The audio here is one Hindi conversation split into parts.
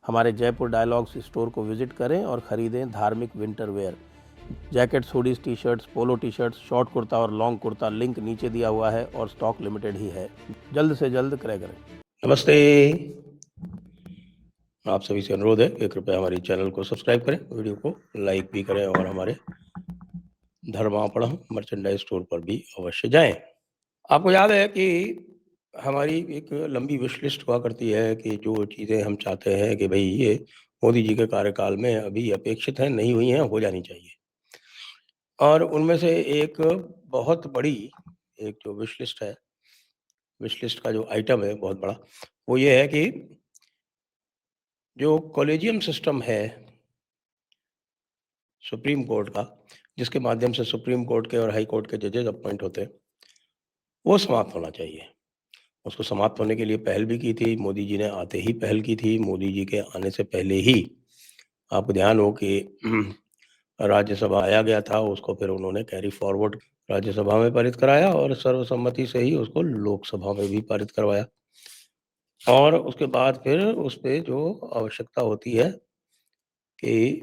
हमारे जयपुर डायलॉग्स स्टोर को विजिट करें और ख़रीदें धार्मिक winter wear. Jackets, hoodies, T shirts, polo T shirts, short kurta और लॉन्ग कुर्ता, लिंक नीचे दिया हुआ है और स्टॉक लिमिटेड ही है। जल्द से जल्द क्रय करें। नमस्ते, आप सभी से अनुरोध है कि कृपया हमारे चैनल को सब्सक्राइब करें, वीडियो को लाइक भी करें और हमारे धर्मापणम मर्चेंडाइज स्टोर पर भी अवश्य जाएं। आपको याद है कि हमारी एक लंबी विश लिस्ट हुआ करती है कि जो चीज़ें हम चाहते हैं कि भाई ये मोदी जी के कार्यकाल में अभी अपेक्षित हैं, नहीं हुई हैं, हो जानी चाहिए। और उनमें से एक बहुत बड़ी एक जो विश लिस्ट है, विश लिस्ट का जो आइटम है बहुत बड़ा, वो ये है कि जो कॉलेजियम सिस्टम है सुप्रीम कोर्ट का, जिसके माध्यम से सुप्रीम कोर्ट के और हाई कोर्ट के जजेस अपॉइंट होते हैं, वो समाप्त होना चाहिए। उसको समाप्त होने के लिए पहल भी की थी, मोदी जी ने आते ही पहल की थी। मोदी जी के आने से पहले ही आपको ध्यान हो कि राज्यसभा आया गया था, उसको फिर उन्होंने कैरी फॉरवर्ड राज्यसभा में पारित कराया और सर्वसम्मति से ही उसको लोकसभा में भी पारित करवाया। और उसके बाद फिर उस पे जो आवश्यकता होती है कि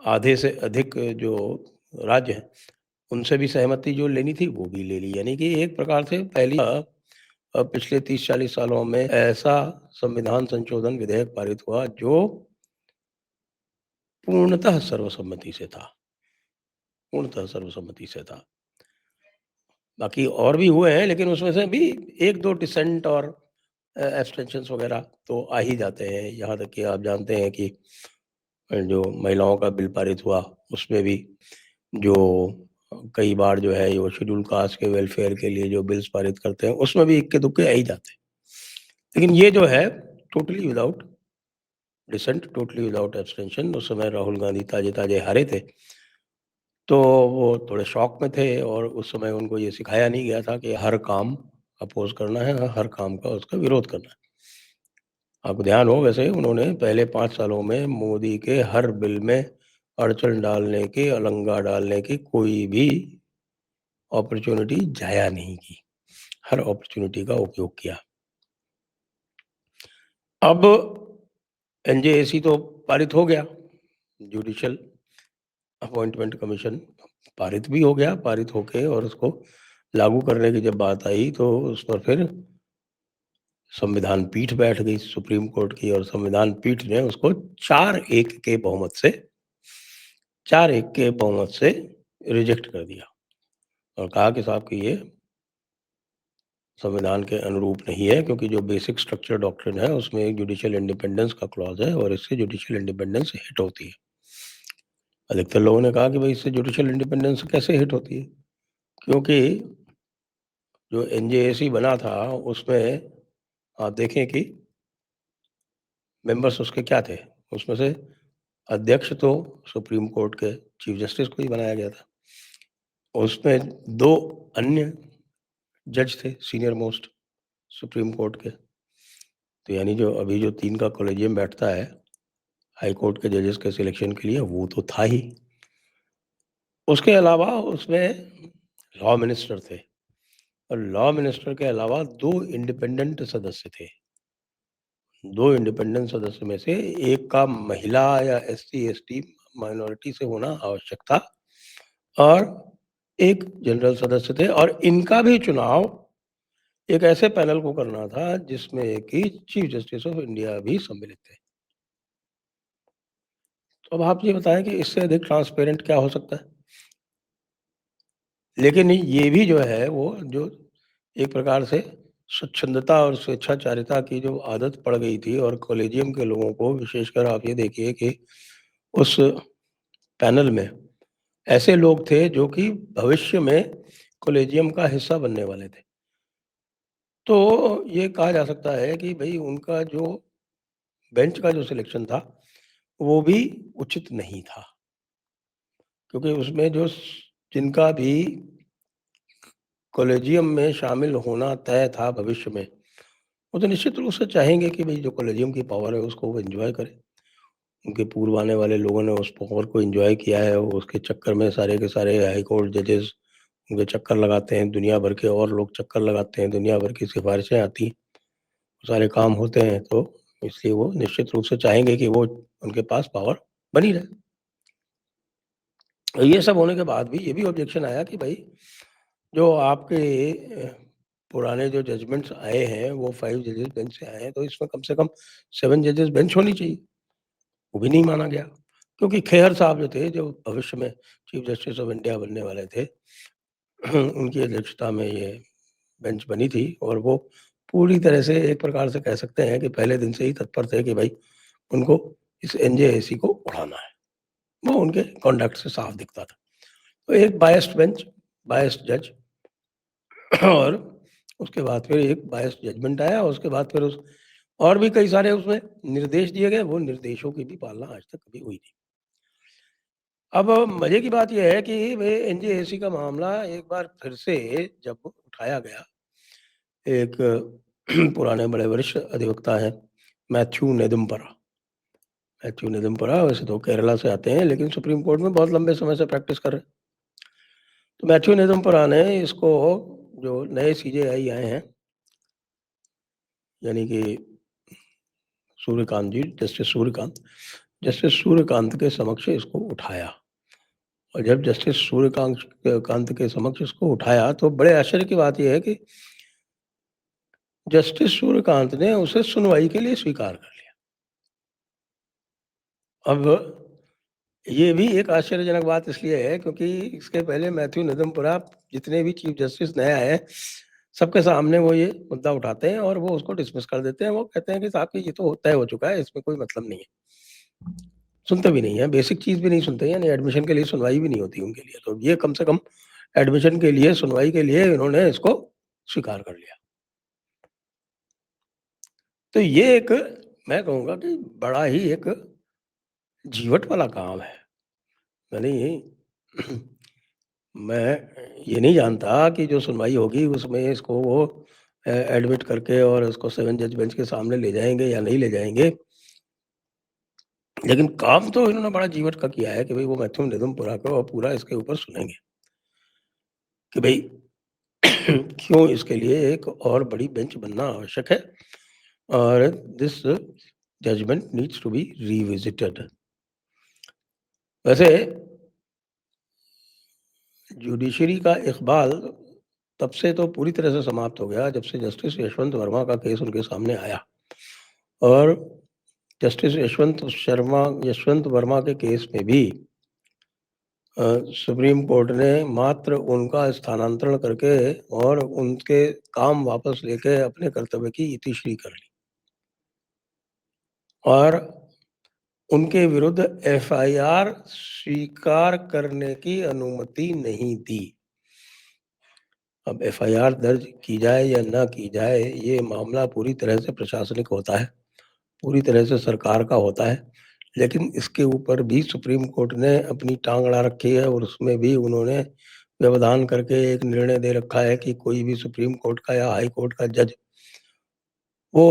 आधे से अधिक जो राज्य हैं, उनसे भी सहमति जो लेनी थी वो भी ले ली। यानी कि एक प्रकार से पहली पिछले 30-40 सालों में ऐसा संविधान संशोधन विधेयक पारित हुआ जो पूर्णतः सर्वसम्मति से था, पूर्णतः सर्वसम्मति से था। बाकी और भी हुए हैं, लेकिन उसमें से भी 1-2 डिसेंट और एब्सटेंशंस वगैरह तो आ ही जाते हैं। यहाँ तक कि आप जानते हैं कि जो महिलाओं का बिल पारित हुआ, उसमें भी जो कई बार जो है वो शेड्यूल कास्ट के वेलफेयर के लिए जो बिल्स पारित करते हैं, उसमें भी इक्के-दुक्के आ ही जाते हैं। लेकिन ये जो है totally without dissent, totally without abstention. उस समय राहुल गांधी ताजे-ताजे हारे थे, तो वो थोड़े शॉक में थे और उस समय उनको ये सिखाया नहीं गया था कि हर काम अपोज़ करना है, हर काम का उसका विरोध करना है। आपको ध्यान हो वैसे उन्होंने पहले 5 सालों में मोदी के हर बिल में अड़चन डालने की, अलंगा डालने की कोई भी अपॉर्च्युनिटी ज़ाया नहीं की। हर अपॉर्च्युनिटी का उपयोग किया। अब एनजेएसी तो पारित हो गया, जुडिशियल अपॉइंटमेंट कमीशन पारित भी हो गया, पारित होके और उसको लागू करने की जब बात आई तो उस पर फिर संविधान पीठ बैठ गई सुप्रीम कोर्ट की और संविधान पीठ ने उसको 4-1 के बहुमत से 4-1 के बहुमत से रिजेक्ट कर दिया और कहा कि साहब कि ये संविधान के अनुरूप नहीं है, क्योंकि जो बेसिक स्ट्रक्चर डॉक्ट्रिन है उसमें एक जुडिशियल इंडिपेंडेंस का क्लॉज है और इससे जुडिशियल इंडिपेंडेंस हिट होती है। अधिकतर लोगों ने कहा कि भाई इससे जुडिशियल इंडिपेंडेंस कैसे हिट होती है, क्योंकि जो एनजेएसी बना था उसमें आप देखें कि मेंबर्स उसके क्या थे, उसमें से अध्यक्ष तो सुप्रीम कोर्ट के चीफ जस्टिस को ही बनाया गया था। उसमें 2 अन्य जज थे सीनियर मोस्ट सुप्रीम कोर्ट के। तो यानी जो अभी जो 3 का कॉलेजियम बैठता है हाई कोर्ट के जजेस के सिलेक्शन के लिए, वो तो था ही। उसके अलावा उसमें लॉ मिनिस्टर थे और लॉ मिनिस्टर के अलावा 2 इंडिपेंडेंट सदस्य थे। 2 इंडिपेंडेंट सदस्य में से एक का महिला या एससी-एसटी माइनॉरिटी से होना आवश्यक था और एक जनरल सदस्य थे और इनका भी चुनाव एक ऐसे पैनल को करना था जिसमें कि चीफ जस्टिस ऑफ इंडिया भी सम्मिलित थे। तो अब आप ये बताएं कि इससे अधिक ट्रांसपेरेंट क्या हो सकता है? लेकिन ये भी जो है वो जो एक प्रकार से स्वच्छंदता और स्वेच्छाचारिता की जो आदत पड़ गई थी और कॉलेजियम के लोगों को, विशेषकर आप ये देखिए कि उस पैनल में ऐसे लोग थे जो कि भविष्य में कॉलेजियम का हिस्सा बनने वाले थे। तो ये कहा जा सकता है कि भई उनका जो बेंच का जो सिलेक्शन था, वो भी उचित नहीं था। क्योंकि उसमें जो जिनका भी कॉलेजियम में शामिल होना तय था भविष्य में, वो तो निश्चित रूप से चाहेंगे कि भई जो कॉलेजियम की पावर है उसको वो एन्जॉय करें। उनके पूर्व आने वाले लोगों ने उस पावर को एन्जॉय किया है, वो उसके चक्कर में सारे के सारे हाई कोर्ट जजेस उनके चक्कर लगाते हैं, दुनिया भर के और लोग चक्कर लगाते हैं, दुनिया भर की सिफ़ारिशें आती हैं सारे काम होते हैं तो इसलिए वो निश्चित रूप से चाहेंगे कि वो उनके पास पावर बनी रहे। ये सब होने के बाद भी ये भी ऑब्जेक्शन आया कि भाई जो आपके पुराने जो जजमेंट्स आए हैं वो 5 जजेस बेंच से आए हैं, तो इसमें कम से कम 7 जजेस बेंच होनी चाहिए। वो भी नहीं माना गया, क्योंकि खेहर साहब जो थे, जो भविष्य में चीफ जस्टिस ऑफ इंडिया बनने वाले थे, उनकी अध्यक्षता में ये बेंच बनी थी और वो पूरी तरह से एक प्रकार से कह सकते हैं कि पहले दिन से ही तत्पर थे कि भाई उनको इस एनजेएसी को उड़ाना है। वो उनके कॉन्डक्ट से साफ दिखता था। तो एक बायस्ड बेंच, बायस्ड जज और उसके बाद फिर एक बायस्ड जजमेंट आया और उसके बाद फिर उस और भी कई सारे उसमें निर्देश दिए गए, वो निर्देशों की भी पालना आज तक कभी हुई नहीं। अब मज़े की बात ये है कि वे एनजेएसी का मामला एक बार फिर से जब उठाया गया, एक पुराने बड़े वरिष्ठ अधिवक्ता हैं, मैथ्यू नेदुम्परा। मैथ्यू नेदुम्परा वैसे तो केरला से आते हैं, लेकिन सुप्रीम कोर्ट में बहुत लंबे समय से प्रैक्टिस कर रहे हैं। तो मैथ्यू नेदुम्परा ने इसको, जो नए सीजेआई आए हैं, यानी कि सूर्यकांत जी, जस्टिस सूर्यकांत के समक्ष इसको उठाया और जब जस्टिस कांत के समक्ष इसको उठाया तो बड़े आश्चर्य की बात ये है कि जस्टिस सूर्यकांत ने उसे सुनवाई के लिए स्वीकार कर लिया। अब ये भी एक आश्चर्यजनक बात इसलिए है क्योंकि इसके पहले मैथ्यू नेदुम्परा जितने भी चीफ जस्टिस नए आए हैं, सबके सामने वो ये मुद्दा उठाते हैं और वो उसको डिसमिस कर देते हैं। वो कहते हैं कि साहब कि ये तो तय हो चुका है, इसमें कोई मतलब नहीं है। सुनते भी नहीं है, बेसिक चीज़ भी नहीं सुनते हैं, यानी एडमिशन के लिए सुनवाई भी नहीं होती उनके लिए। तो ये कम से कम एडमिशन के लिए, सुनवाई के लिए इन्होंने इसको स्वीकार कर लिया। तो ये एक, मैं कहूँगा कि बड़ा ही एक झीवट वाला काम है। यानी मैं ये नहीं जानता कि जो सुनवाई होगी उसमें इसको वो एडमिट करके और उसको 7 जज बेंच के सामने ले जाएँगे या नहीं ले जाएँगे। लेकिन काम तो इन्होंने बड़ा जीवट का किया है कि भई वो मैथ्यू नेदुम्परा को और पूरा इसके ऊपर सुनेंगे कि भई क्यों इसके लिए एक और बड़ी बेंच बनना आवश्यक है और this judgment needs to be revisited. वैसे जुडिशरी का इकबाल तब से तो पूरी तरह से समाप्त हो गया जब से जस्टिस यशवंत वर्मा का केस उनके सामने आया और जस्टिस यशवंत वर्मा के केस में भी सुप्रीम कोर्ट ने मात्र उनका स्थानांतरण करके और उनके काम वापस लेके अपने कर्तव्य की इतिश्री कर ली और उनके विरुद्ध एफआईआर स्वीकार करने की अनुमति नहीं दी। अब एफआईआर दर्ज की जाए या ना की जाए, ये मामला पूरी तरह से प्रशासनिक होता है, पूरी तरह से सरकार का होता है। लेकिन इसके ऊपर भी सुप्रीम कोर्ट ने अपनी टाँग अड़ा रखी है और उसमें भी उन्होंने व्यवधान करके एक निर्णय दे रखा है कि कोई भी सुप्रीम कोर्ट का या हाई कोर्ट का जज वो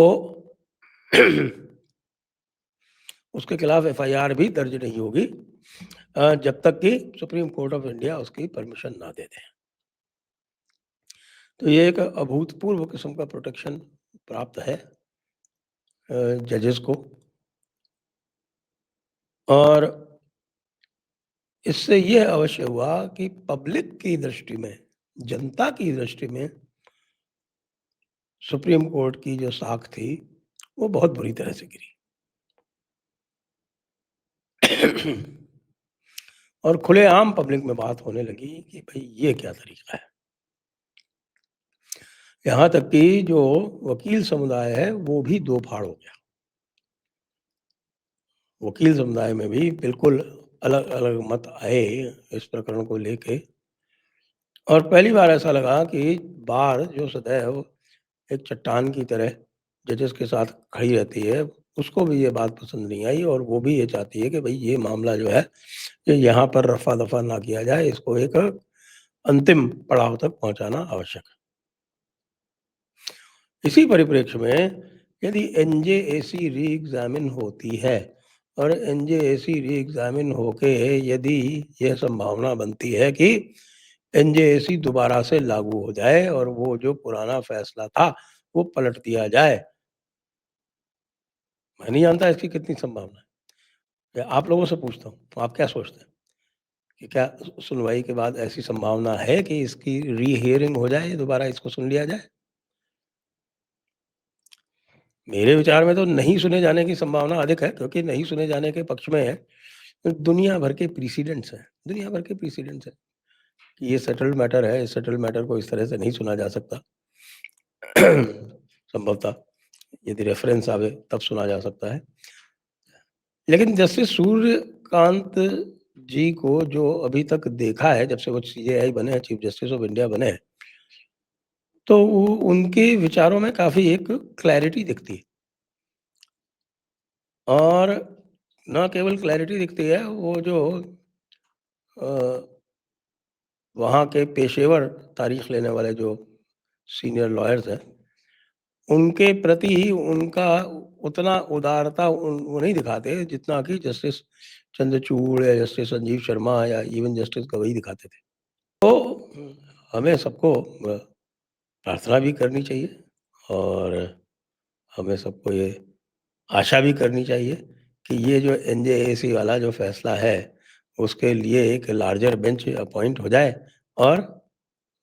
उसके खिलाफ एफआईआर भी दर्ज नहीं होगी जब तक कि सुप्रीम कोर्ट ऑफ इंडिया उसकी परमिशन ना दे दे। तो ये एक अभूतपूर्व किस्म का प्रोटेक्शन प्राप्त है जजेस को और इससे ये अवश्य हुआ कि पब्लिक की दृष्टि में, जनता की दृष्टि में सुप्रीम कोर्ट की जो साख थी, वो बहुत बुरी तरह से गिरी। और खुलेआम पब्लिक में बात होने लगी कि भई ये क्या तरीका है? यहाँ तक कि जो वकील समुदाय है, वो भी दो फाड़ हो गया। वकील समुदाय में भी बिल्कुल अलग-अलग मत आए इस प्रकरण को लेके और पहली बार ऐसा लगा कि बार जो सदैव एक चट्टान की तरह जजेस के साथ खड़ी रहती है, उसको भी ये बात पसंद नहीं आई और वो भी ये चाहती है कि भई ये मामला जो है, ये यहाँ पर रफ़ा-दफ़ा ना किया जाए, इसको एक अंतिम पड़ाव तक पहुँचाना आवश्यक है। इसी परिप्रेक्ष्य में यदि एनजेएसी री-एग्ज़ामिन होती है और एनजेएसी री-एग्ज़ामिन होके यदि ये संभावना बनती है कि एनजेएसी दोबारा से लागू हो जाए और वो जो पुराना फैसला था, वो पलट दिया जाए, मैं नहीं जानता इसकी कितनी संभावना है। या आप लोगों से पूछता हूँ, तो आप क्या सोचते हैं कि क्या सुनवाई के बाद ऐसी संभावना है कि इसकी री-हियरिंग हो जाए, दोबारा इसको सुन लिया जाए? मेरे विचार में तो नहीं सुने जाने की संभावना अधिक है, क्योंकि नहीं सुने जाने के पक्ष में दुनिया भर के प्रेसिडेंट्स हैं, दुनिया भर के प्रेसिडेंट्स हैं कि ये सेटल्ड मैटर है, इस सेटल्ड मैटर को इस तरह से नहीं सुना जा सकता। संभवतः यदि रेफरेंस आवे तब सुना जा सकता है। लेकिन जस्टिस सूर्यकांत जी को जो अभी तक देखा है, जब से वो सीजेआई बने हैं, चीफ जस्टिस ऑफ इंडिया बने हैं, तो वो उनके विचारों में काफ़ी एक क्लैरिटी दिखती है। और ना केवल क्लैरिटी दिखती है, वो जो अ, वहाँ के पेशेवर तारीख लेने वाले जो सीनियर लॉयर्स हैं, उनके प्रति उनका उतना उदारता वो नहीं दिखाते जितना कि जस्टिस चंद्रचूड़ या जस्टिस संजीव शर्मा या इवन जस्टिस गवई दिखाते थे। तो हमें सबको प्रार्थना भी करनी चाहिए और हमें सबको ये आशा भी करनी चाहिए कि ये जो एनजेएसी वाला जो फैसला है, उसके लिए एक लार्जर बेंच अपॉइंट हो जाए और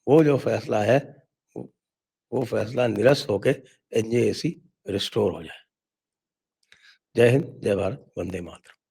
वो जो फैसला है, वो वो फैसला निरस्त होके एनजेएसी रिस्टोर हो जाए। जय हिंद, जय भारत, वंदे मातरम।